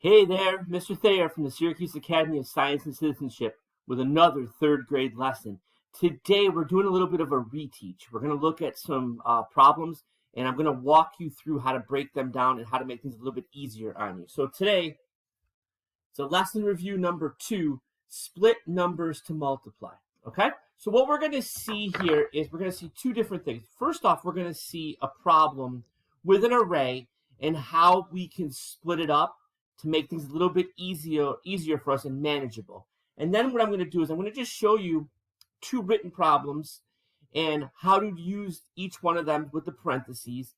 Hey there, Mr. Thayer from the Syracuse Academy of Science and Citizenship with another third grade lesson. Today we're doing a little bit of a reteach. We're going to look at some problems, and I'm going to walk you through how to break them down and how to make things a little bit easier on you. So today, it's a lesson review number 2, split numbers to multiply. Okay? So what we're going to see here is we're going to see two different things. First off, we're going to see a problem with an array and how we can split it up to make things a little bit easier for us and manageable. And then what I'm going to do is I'm going to just show you two written problems and how to use each one of them with the parentheses,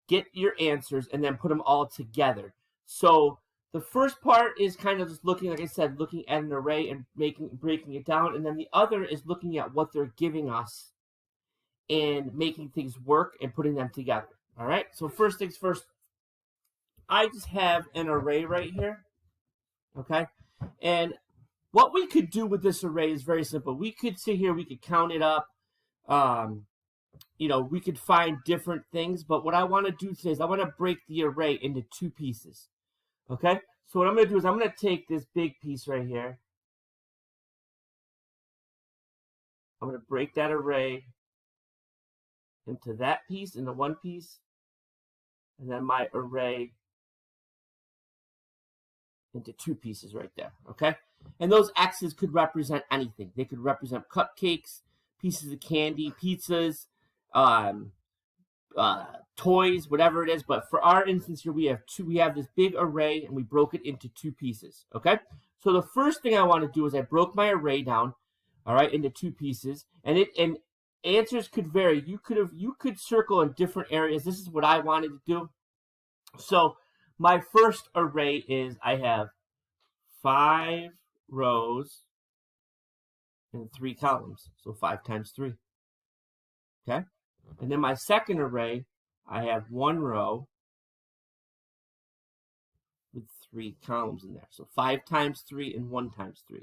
get your answers, and then put them all together. So the first part is kind of just looking, like I said, looking at an array and breaking it down. And then the other is looking at what they're giving us and making things work and putting them together. All right, so first things first, I just have an array right here, okay? And what we could do with this array is very simple. We could sit here, we could count it up, we could find different things, but what I want to do today is I want to break the array into two pieces, okay? So what I'm going to do is I'm going to take this big piece right here. I'm going to break that array into that piece, into one piece, and then my array into two pieces right there, okay? And those X's could represent anything. They could represent cupcakes, pieces of candy, pizzas, toys, whatever it is. But for our instance here, we have this big array, and we broke it into two pieces, okay? So the first thing I want to do is I broke my array down, all right, into two pieces, and answers could vary. You could circle in different areas. This is what I wanted to do. So my first array is I have 5 rows and 3 columns, so 5 times 3, okay? And then my second array, I have 1 row with 3 columns in there, so 5 times 3 and 1 times 3,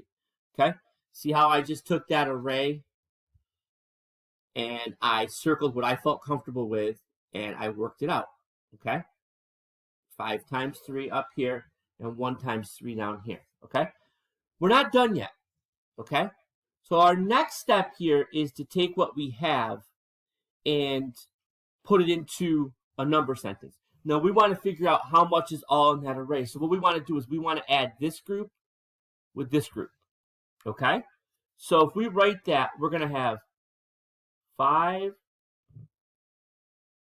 okay? See how I just took that array and I circled what I felt comfortable with and I worked it out, okay? 5 times 3 up here, and 1 times 3 down here, okay? We're not done yet, okay? So our next step here is to take what we have and put it into a number sentence. Now, we want to figure out how much is all in that array. So what we want to do is we want to add this group with this group, okay? So if we write that, we're going to have 5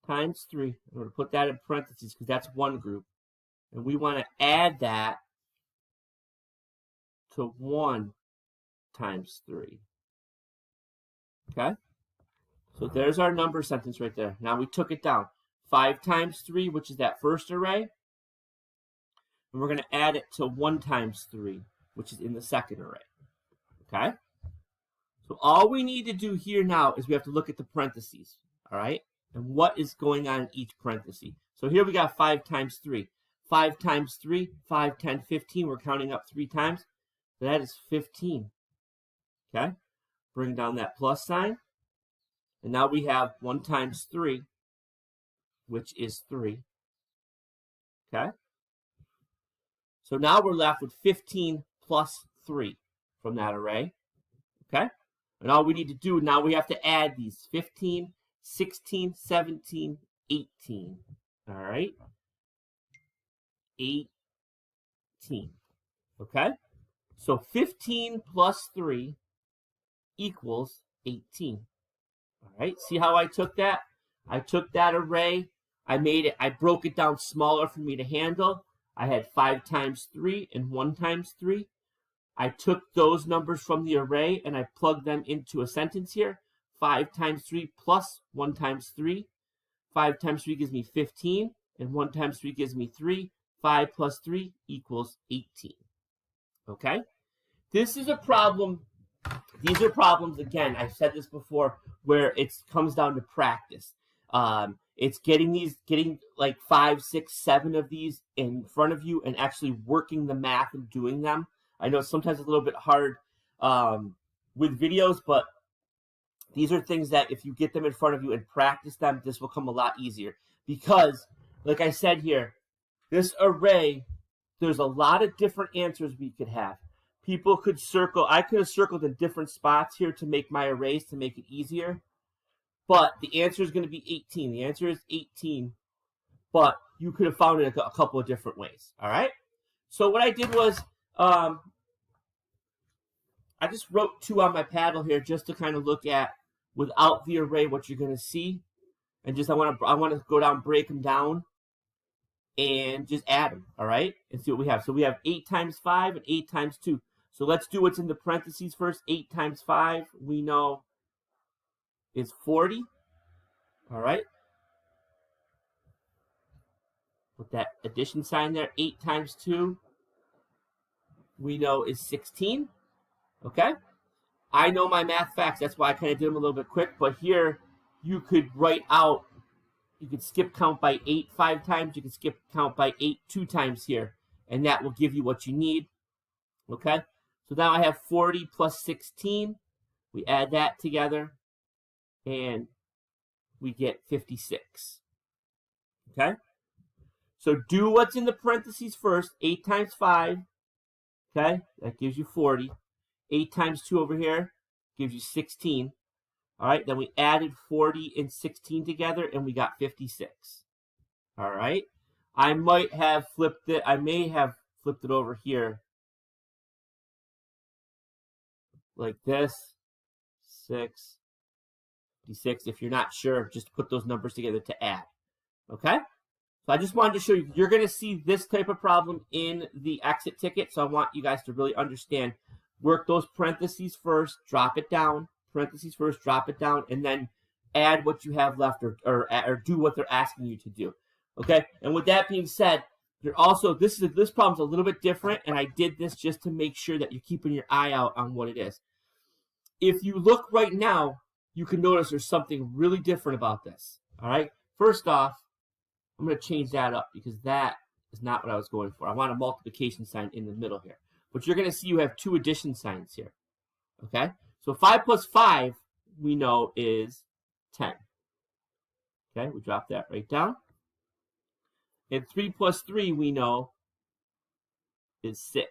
times 3. I'm going to put that in parentheses because that's one group. And we want to add that to 1 times 3. Okay? So there's our number sentence right there. Now we took it down. 5 times 3, which is that first array. And we're going to add it to 1 times 3, which is in the second array. Okay? So all we need to do here now is we have to look at the parentheses. All right? And what is going on in each parenthesis. So here we got 5 times 3. 5 times 3, 5, 10, 15. We're counting up 3 times. So that is 15. Okay? Bring down that plus sign. And now we have 1 times 3, which is 3. Okay? So now we're left with 15 plus 3 from that array. Okay? And all we need to do, now we have to add these 15, 16, 17, 18. All right? 18. Okay? So 15 plus 3 equals 18. All right? See how I took that? I took that array. I broke it down smaller for me to handle. I had 5 times 3 and 1 times 3. I took those numbers from the array and I plugged them into a sentence here. 5 times 3 plus 1 times 3. 5 times 3 gives me 15, and 1 times 3 gives me 3. 5 plus 3 equals 18. Okay? This is a problem. These are problems, again, I've said this before, where it comes down to practice. It's getting like 5, 6, 7 of these in front of you and actually working the math and doing them. I know sometimes it's a little bit hard with videos, but these are things that if you get them in front of you and practice them, this will come a lot easier. Because, like I said here, this array, there's a lot of different answers we could have. People could circle. I could have circled in different spots here to make my arrays to make it easier. But the answer is going to be 18. The answer is 18. But you could have found it a couple of different ways. All right? So what I did was I just wrote 2 on my paddle here just to kind of look at, without the array, what you're going to see. And just I want to go down, break them down, and just add them, all right? And see what we have. So we have 8 times 5 and 8 times 2. So let's do what's in the parentheses first. 8 times 5, we know, is 40, all right? Put that addition sign there. 8 times 2, we know, is 16, okay? I know my math facts. That's why I kind of did them a little bit quick. But here, you could write out, you could skip count by 8 5 times. You could skip count by 8 2 times here. And that will give you what you need. Okay? So now I have 40 plus 16. We add that together. And we get 56. Okay? So do what's in the parentheses first. 8 times 5. Okay? That gives you 40. 8 times 2 over here gives you 16. All right, then we added 40 and 16 together, and we got 56. All right, I might have flipped it. I may have flipped it over here like this. 6, 56. If you're not sure, just put those numbers together to add. Okay, so I just wanted to show you. You're going to see this type of problem in the exit ticket, so I want you guys to really understand. Work those parentheses first, drop it down. Parentheses first, drop it down, and then add what you have left, or do what they're asking you to do. Okay? And with that being said, you're also, this problem's a little bit different, and I did this just to make sure that you're keeping your eye out on what it is. If you look right now, you can notice there's something really different about this. All right? First off, I'm going to change that up because that is not what I was going for. I want a multiplication sign in the middle here. But you're going to see you have 2 addition signs here. Okay? So 5 plus 5, we know, is 10. Okay? We drop that right down. And 3 plus 3, we know, is 6.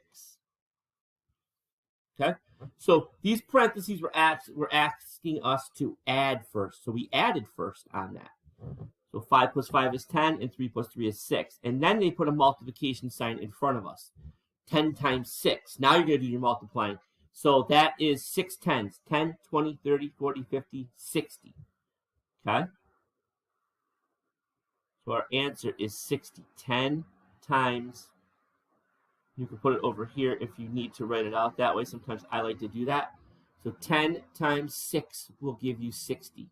Okay? So these parentheses were asking us to add first. So we added first on that. So 5 plus 5 is 10, and 3 plus 3 is 6. And then they put a multiplication sign in front of us. 10 times 6. Now you're going to do your multiplying. So that is 6 tens. 10, 20, 30, 40, 50, 60. Okay? So our answer is 60. 10 times, you can put it over here if you need to write it out that way. Sometimes I like to do that. So 10 times 6 will give you 60.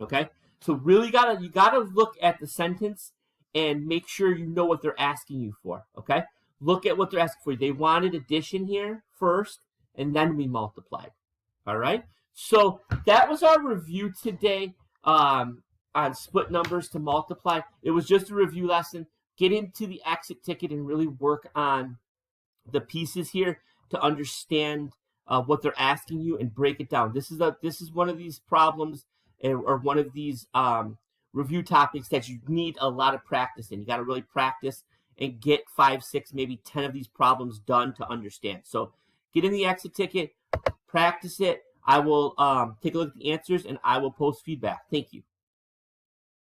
Okay? So really you gotta look at the sentence and make sure you know what they're asking you for. Okay? Look at what they're asking for. They wanted addition here first, and then we multiplied. All right? So that was our review today on split numbers to multiply. It was just a review lesson. Get into the exit ticket and really work on the pieces here to understand what they're asking you and break it down. This is one of these problems or one of these review topics that you need a lot of practice in. You got to really practice and get 5, 6, maybe 10 of these problems done to understand. So get in the exit ticket, practice it. I will take a look at the answers, and I will post feedback. Thank you.